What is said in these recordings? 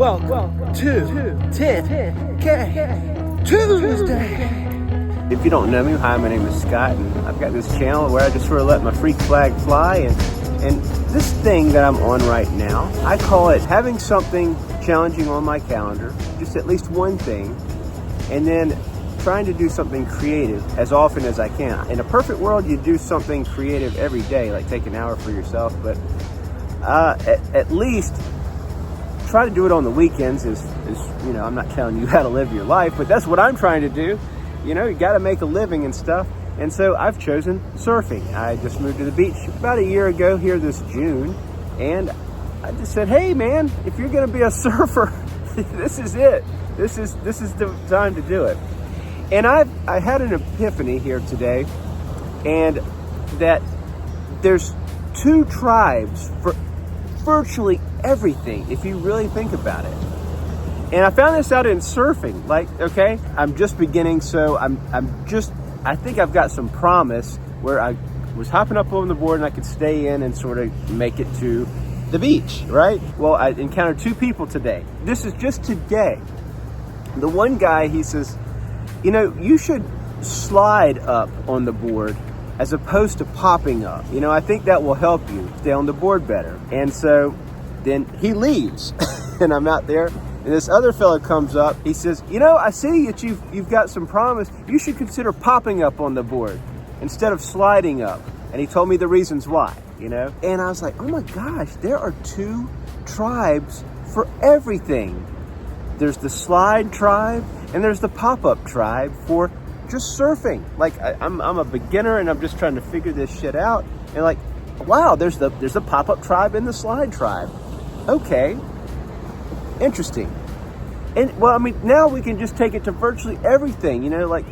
Welcome to 10K Tuesday. If you don't know me, hi, my name is Scott, and I've got this channel where I just sort of let my freak flag fly, and this thing that I'm on right now, I call it having something challenging on my calendar, just at least one thing, and then trying to do something creative as often as I can. In a perfect world, you do something creative every day, like take an hour for yourself, but at least try to do it on the weekends. Is you know, I'm not telling you how to live your life, but that's what I'm trying to do. You know, you got to make a living and stuff. And so I've chosen surfing. I just moved to the beach about a year ago here this June, and I just said, hey man, if you're going to be a surfer, this is it. This is the time to do it. And I had an epiphany here today, and that there's two tribes for virtually everything, if you really think about it. And I found this out in surfing. Like, okay, I'm just beginning, so I think I've got some promise where I was hopping up on the board and I could stay in and sort of make it to the beach, right? Well, I encountered two people today. This is just today. The one guy, he says, you know, you should slide up on the board as opposed to popping up. You know, I think that will help you stay on the board better. And so then he leaves and I'm out there, and this other fellow comes up. He says, you know, I see that you've got some promise. You should consider popping up on the board instead of sliding up. And he told me the reasons why, you know. And I was like, oh my gosh, there are two tribes for everything. There's the slide tribe and there's the pop-up tribe for just surfing. Like I'm a beginner and I'm just trying to figure this shit out. And like, wow, there's the pop-up tribe and the slide tribe. Okay, interesting. And well, I mean, now we can just take it to virtually everything, you know, like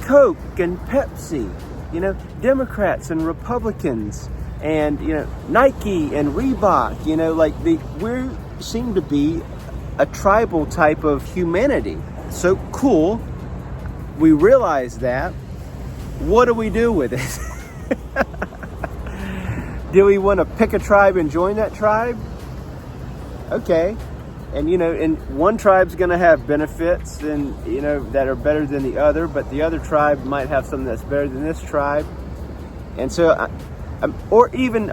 Coke and Pepsi, you know, Democrats and Republicans, and, you know, Nike and Reebok, you know, like we seem to be a tribal type of humanity. So cool. We realize that. What do we do with it? Do we want to pick a tribe and join that tribe? Okay. And, you know, and one tribe's going to have benefits and, you know, that are better than the other, but the other tribe might have something that's better than this tribe. And so, or even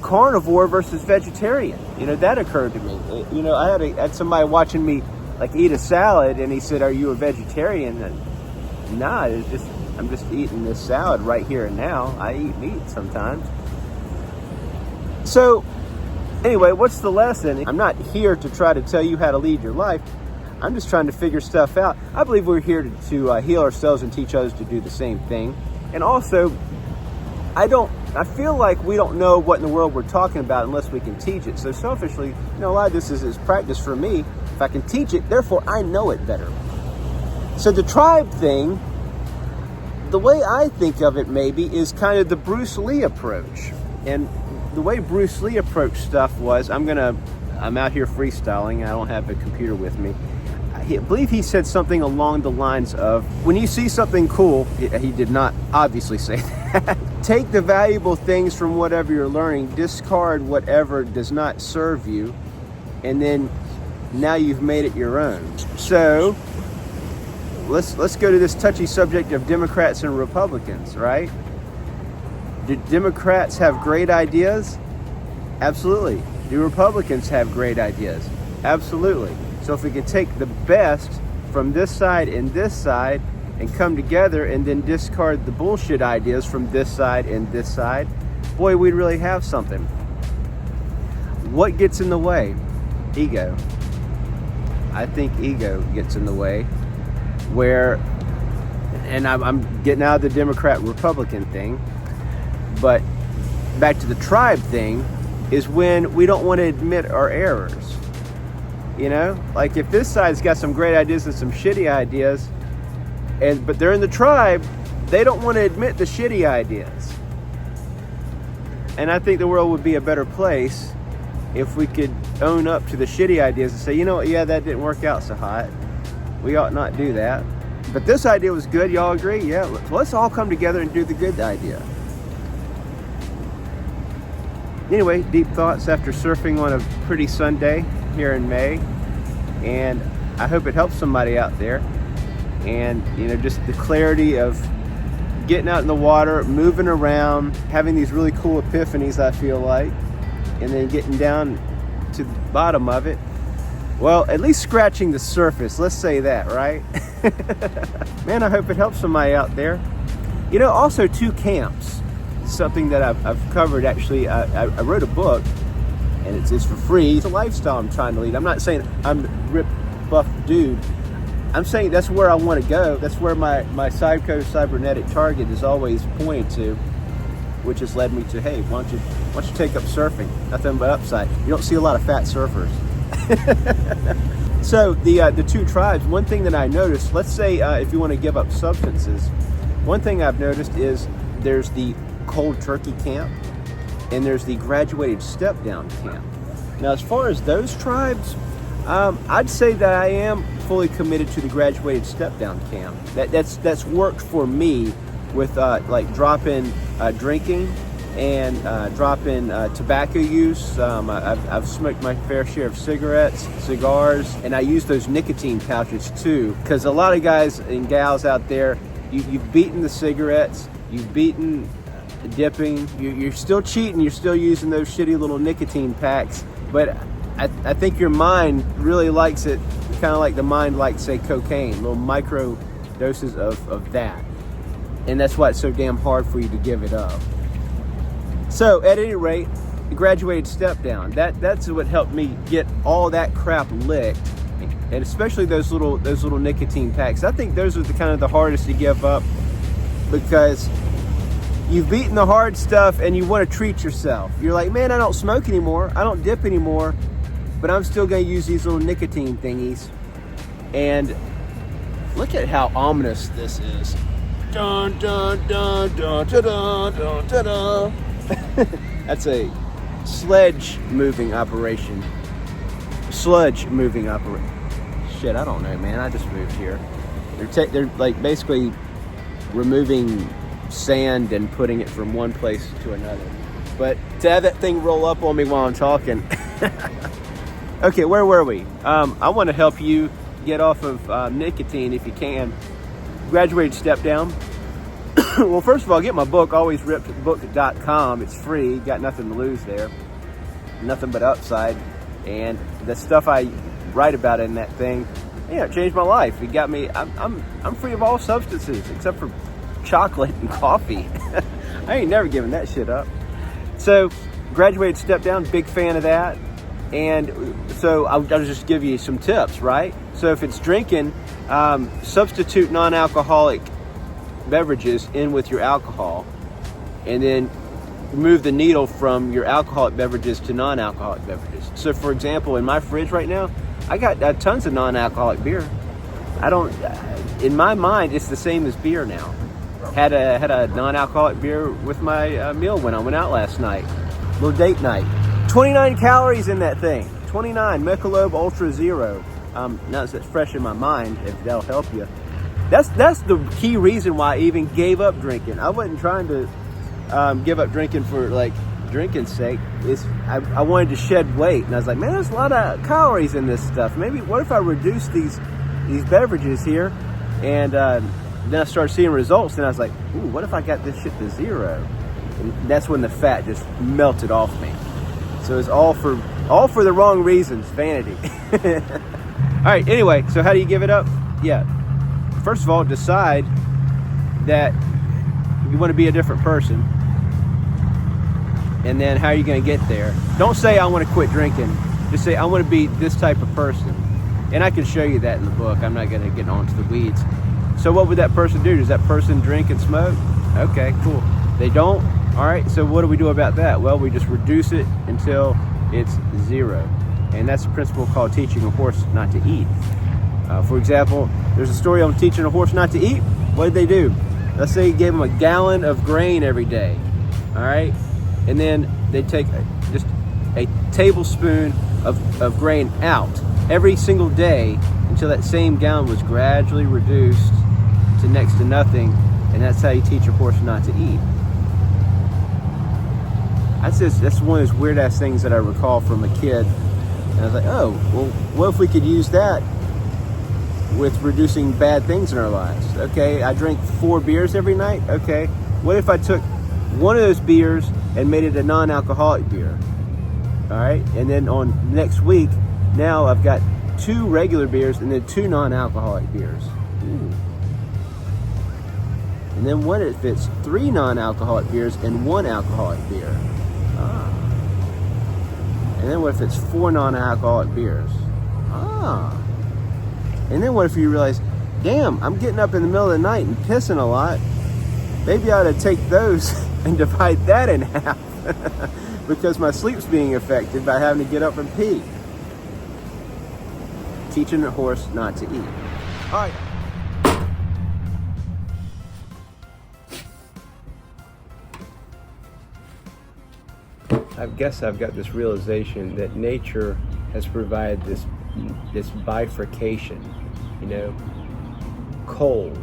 carnivore versus vegetarian, you know, that occurred to me. You know, I had somebody watching me like eat a salad, and he said, are you a vegetarian? And nah, I'm just eating this salad right here and now. I eat meat sometimes. So anyway, what's the lesson? I'm not here to try to tell you how to lead your life. I'm just trying to figure stuff out. I believe we're here to heal ourselves and teach others to do the same thing. And also, I feel like we don't know what in the world we're talking about unless we can teach it. So selfishly, you know, a lot of this is practice for me. If I can teach it, therefore I know it better. So the tribe thing, the way I think of it maybe is kind of the Bruce Lee approach. And the way Bruce Lee approached stuff was, I'm out here freestyling. I don't have a computer with me. I believe he said something along the lines of, when you see something cool, he did not obviously say that. Take the valuable things from whatever you're learning, discard whatever does not serve you, and then now you've made it your own. So let's go to this touchy subject of Democrats and Republicans, right? Do Democrats have great ideas? Absolutely. Do Republicans have great ideas? Absolutely. So if we could take the best from this side and come together and then discard the bullshit ideas from this side and this side, boy, we'd really have something. What gets in the way? Ego. I think ego gets in the way, and I'm getting out of the Democrat-Republican thing, but back to the tribe thing is when we don't want to admit our errors. You know, like if this side's got some great ideas and some shitty ideas, but they're in the tribe, they don't want to admit the shitty ideas. And I think the world would be a better place if we could own up to the shitty ideas and say, you know what, yeah, that didn't work out so hot. We ought not do that. But this idea was good, y'all agree? Yeah, let's all come together and do the good idea. Anyway, deep thoughts after surfing on a pretty Sunday. here in May, and I hope it helps somebody out there. And just the clarity of getting out in the water, moving around, having these really cool epiphanies, I feel like, and then getting down to the bottom of it. Well, at least scratching the surface, let's say that, right? Man, I hope it helps somebody out there. Also too, camps, something that I've covered actually. I wrote a book, and it's for free. It's a lifestyle I'm trying to lead. I'm not saying I'm the ripped, buff dude. I'm saying that's where I want to go. That's where my psycho cybernetic target is always pointed to, which has led me to, hey, why don't you take up surfing? Nothing but upside. You don't see a lot of fat surfers. So the two tribes, one thing that I noticed, let's say if you want to give up substances, one thing I've noticed is there's the cold turkey camp and there's the graduated step down camp. Now, as far as those tribes, I'd say that I am fully committed to the graduated step down camp. That's worked for me with like drop-in drinking and drop-in tobacco use. I've smoked my fair share of cigarettes, cigars, and I use those nicotine pouches too, because a lot of guys and gals out there, you've beaten the cigarettes, you've beaten dipping, you're still cheating, you're still using those shitty little nicotine packs, but I think your mind really likes it, kind of like the mind likes, say, cocaine, little micro doses of that. And that's why it's so damn hard for you to give it up. So at any rate, the graduated step down, that's what helped me get all that crap licked, and especially those little nicotine packs. I think those are the kind of the hardest to give up, because you've beaten the hard stuff and you want to treat yourself. You're like, man, I don't smoke anymore, I don't dip anymore, but I'm still going to use these little nicotine thingies. And look at how ominous this is. Dun, dun, dun, dun, dun, dun, dun, dun, dun. That's a sludge moving operation. Shit, I don't know, man. I just moved here. They're like basically removing sand and putting it from one place to another. But to have that thing roll up on me while I'm talking. Okay, where were we? I want to help you get off of nicotine if you can. Graduated step down. Well, first of all, get my book, alwaysrippedbook.com. It's free. Got nothing to lose there. Nothing but upside. And the stuff I write about in that thing, it changed my life. It got me. I'm free of all substances except for chocolate and coffee. I ain't never giving that shit up. So, graduated step down. Big fan of that. And so I'll just give you some tips, right? So if it's drinking, substitute non-alcoholic beverages in with your alcohol, and then move the needle from your alcoholic beverages to non-alcoholic beverages. So for example, in my fridge right now, I got tons of non-alcoholic beer. In my mind, it's the same as beer now. Had a non-alcoholic beer with my meal when I went out last night. Little date night. 29 calories in that thing. 29 Michelob Ultra Zero. Now it's fresh in my mind, if that'll help you. That's the key reason why I even gave up drinking. I wasn't trying to give up drinking for like drinking's sake. I wanted to shed weight, and I was like, man, there's a lot of calories in this stuff. Maybe what if I reduce these beverages here? And then I started seeing results, and I was like, ooh, what if I got this shit to zero? And that's when the fat just melted off me. So it's all for the wrong reasons, vanity. All right, anyway, so how do you give it up? Yeah, first of all, decide that you want to be a different person. And then how are you going to get there? Don't say, I want to quit drinking. Just say, I want to be this type of person. And I can show you that in the book. I'm not going to get onto the weeds. So what would that person do? Does that person drink and smoke? Okay, cool. They don't? All right, so what do we do about that? Well, we just reduce it until it's zero. And that's a principle called teaching a horse not to eat. For example, there's a story on teaching a horse not to eat. What did they do? Let's say you gave them a gallon of grain every day. All right? And then they take just a tablespoon of grain out every single day until that same gallon was gradually reduced to next to nothing. And that's how you teach a horse not to eat. That's one of those weird ass things that I recall from a kid. And I was like, oh, well, what if we could use that with reducing bad things in our lives? Okay, I drink 4 beers every night. Okay, what if I took one of those beers and made it a non-alcoholic beer? All right, and then on next week, now I've got 2 regular beers and then 2 non-alcoholic beers. Ooh. And then what if it's 3 non-alcoholic beers and 1 alcoholic beer? Ah. And then what if it's 4 non-alcoholic beers? Ah. And then what if you realize, damn, I'm getting up in the middle of the night and pissing a lot. Maybe I ought to take those and divide that in half because my sleep's being affected by having to get up and pee. Teaching a horse not to eat. All right. I guess I've got this realization that nature has provided this bifurcation, you know, cold,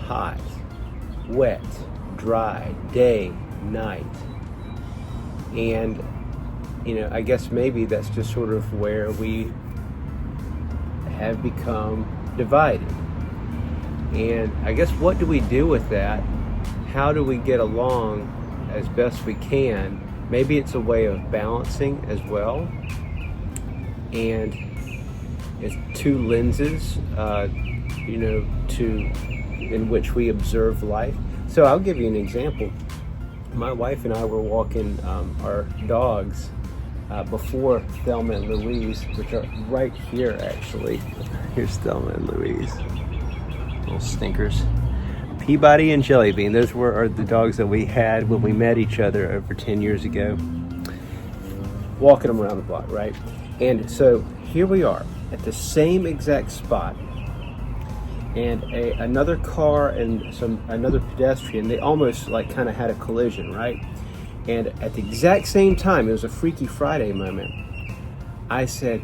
hot, wet, dry, day, night. And, you know, I guess maybe that's just sort of where we have become divided. And I guess what do we do with that? How do we get along as best we can? Maybe it's a way of balancing as well. And it's 2 lenses, you know, in which we observe life. So I'll give you an example. My wife and I were walking our dogs before Thelma and Louise, which are right here actually. Here's Thelma and Louise, little stinkers. Peabody and Jellybean, those are the dogs that we had when we met each other over 10 years ago. Walking them around the block, right? And so here we are at the same exact spot. And another car and another pedestrian, they almost like kind of had a collision, right? And at the exact same time, it was a Freaky Friday moment. I said,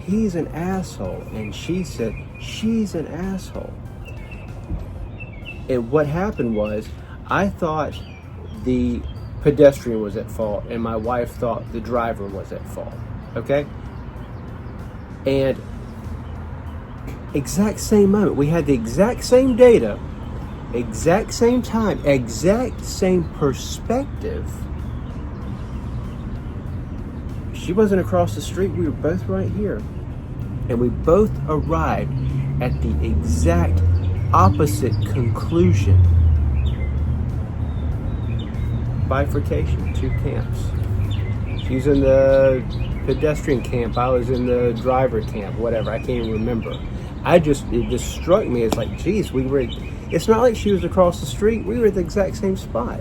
he's an asshole. And she said, she's an asshole. And what happened was, I thought the pedestrian was at fault, and my wife thought the driver was at fault. Okay? And exact same moment, we had the exact same data, exact same time, exact same perspective. She wasn't across the street, we were both right here. And we both arrived at the exact opposite conclusion. Bifurcation, 2 camps. She's in the pedestrian camp, I was in the driver camp, whatever, I can't even remember. It just struck me as like, geez, it's not like she was across the street, we were at the exact same spot,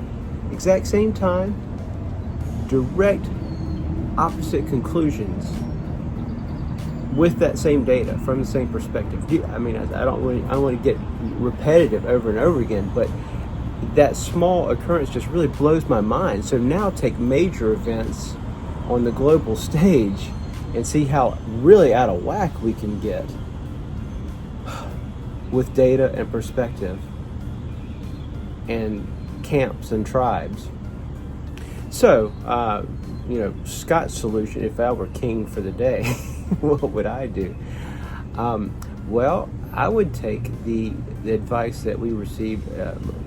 exact same time, direct opposite conclusions with that same data from the same perspective. I mean, I don't want to get repetitive over and over again, but that small occurrence just really blows my mind. So now take major events on the global stage and see how really out of whack we can get with data and perspective and camps and tribes. So, you know, Scott's solution, if I were king for the day, what would I do? Well, I would take the advice that we received.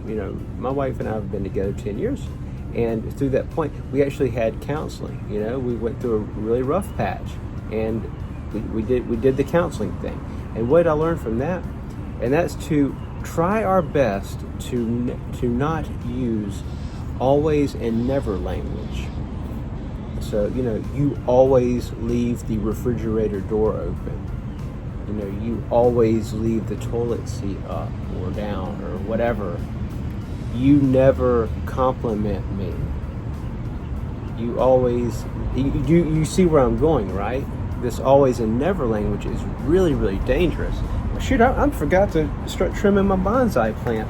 You know, my wife and I have been together 10 years, and through that point, we actually had counseling. You know, we went through a really rough patch, and we did the counseling thing. And what did I learn from that? And that's to try our best to not use always and never language. So, you know, you always leave the refrigerator door open. You know, you always leave the toilet seat up or down or whatever. You never compliment me. You always, you see where I'm going, right? This always and never language is really, really dangerous. Shoot, I forgot to start trimming my bonsai plant.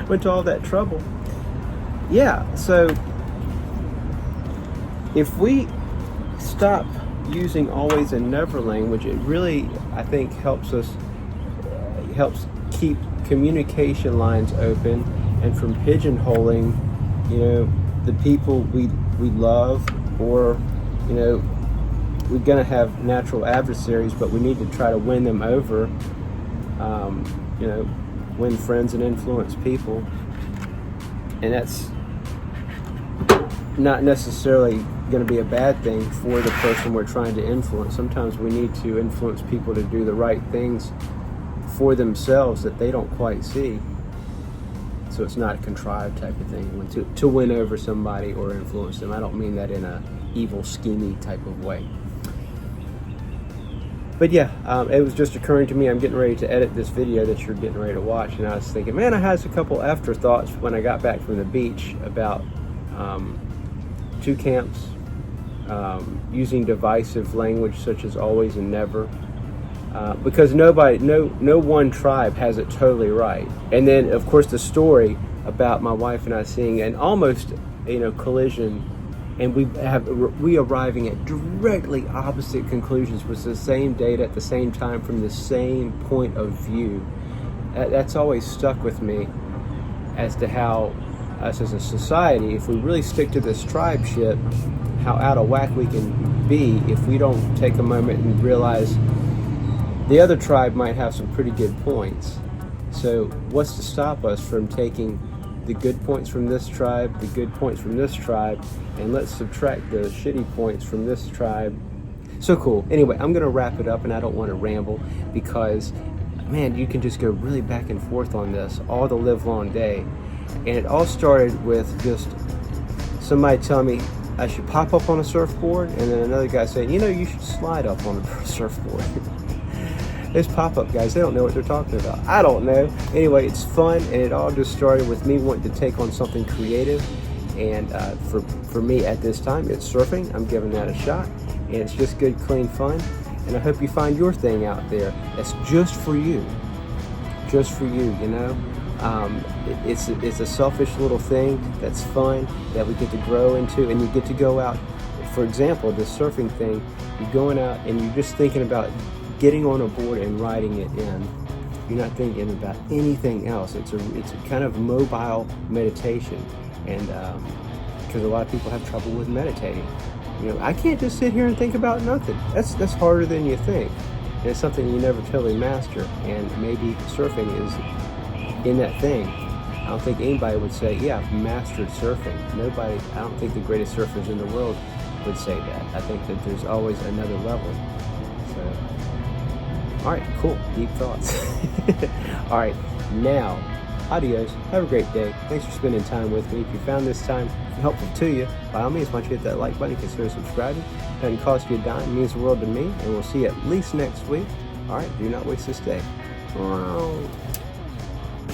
Went to all that trouble. Yeah, so if we stop using always and never language, it really, I think, helps keep communication lines open and from pigeonholing, you know, the people we love or You know, we're going to have natural adversaries, but we need to try to win them over. You know, win friends and influence people. And that's not necessarily going to be a bad thing for the person we're trying to influence. Sometimes we need to influence people to do the right things for themselves that they don't quite see. So it's not a contrived type of thing to win over somebody or influence them. I don't mean that in a evil, schemy type of way. But yeah, it was just occurring to me, I'm getting ready to edit this video that you're getting ready to watch, and I was thinking, man, I had a couple afterthoughts when I got back from the beach about two camps, using divisive language such as always and never, because no one tribe has it totally right. And then, of course, the story about my wife and I seeing an almost, collision, and we arriving at directly opposite conclusions with the same data at the same time from the same point of view. That's always stuck with me as to how us as a society, if we really stick to this tribe shit, how out of whack we can be if we don't take a moment and realize the other tribe might have some pretty good points. So what's to stop us from taking the good points from this tribe, the good points from this tribe, and let's subtract the shitty points from this tribe? So cool. Anyway, I'm gonna wrap it up, and I don't want to ramble because, man, you can just go really back and forth on this all the live long day. And it all started with just somebody telling me I should pop up on a surfboard, and then another guy saying, you should slide up on a surfboard. Those pop-up guys, they don't know what they're talking about. I don't know. Anyway, it's fun, and it all just started with me wanting to take on something creative. And for me at this time, it's surfing. I'm giving that a shot, and it's just good, clean fun. And I hope you find your thing out there that's just for you. Just for you, It's a selfish little thing that's fun, that we get to grow into, and you get to go out. For example, this surfing thing, you're going out and you're just thinking about getting on a board and riding it in. You're not thinking about anything else. It's a kind of mobile meditation, and because a lot of people have trouble with meditating. I can't just sit here and think about nothing. That's harder than you think, and it's something you never totally master. And maybe surfing is in that thing. I don't think anybody would say, yeah, I've mastered surfing. Nobody. I don't think the greatest surfers in the world would say that. I think that there's always another level. So. All right, cool, deep thoughts. All right, now, adios, have a great day. Thanks for spending time with me. If you found this time helpful to you, by all means, why don't you hit that like button, consider subscribing. It doesn't cost you a dime, it means the world to me, and we'll see you at least next week. All right, do not waste this day.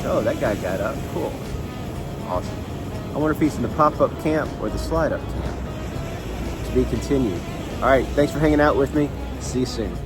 Oh, that guy got up, cool, awesome. I wonder if he's in the pop-up camp or the slide-up camp. To be continued. All right, thanks for hanging out with me. See you soon.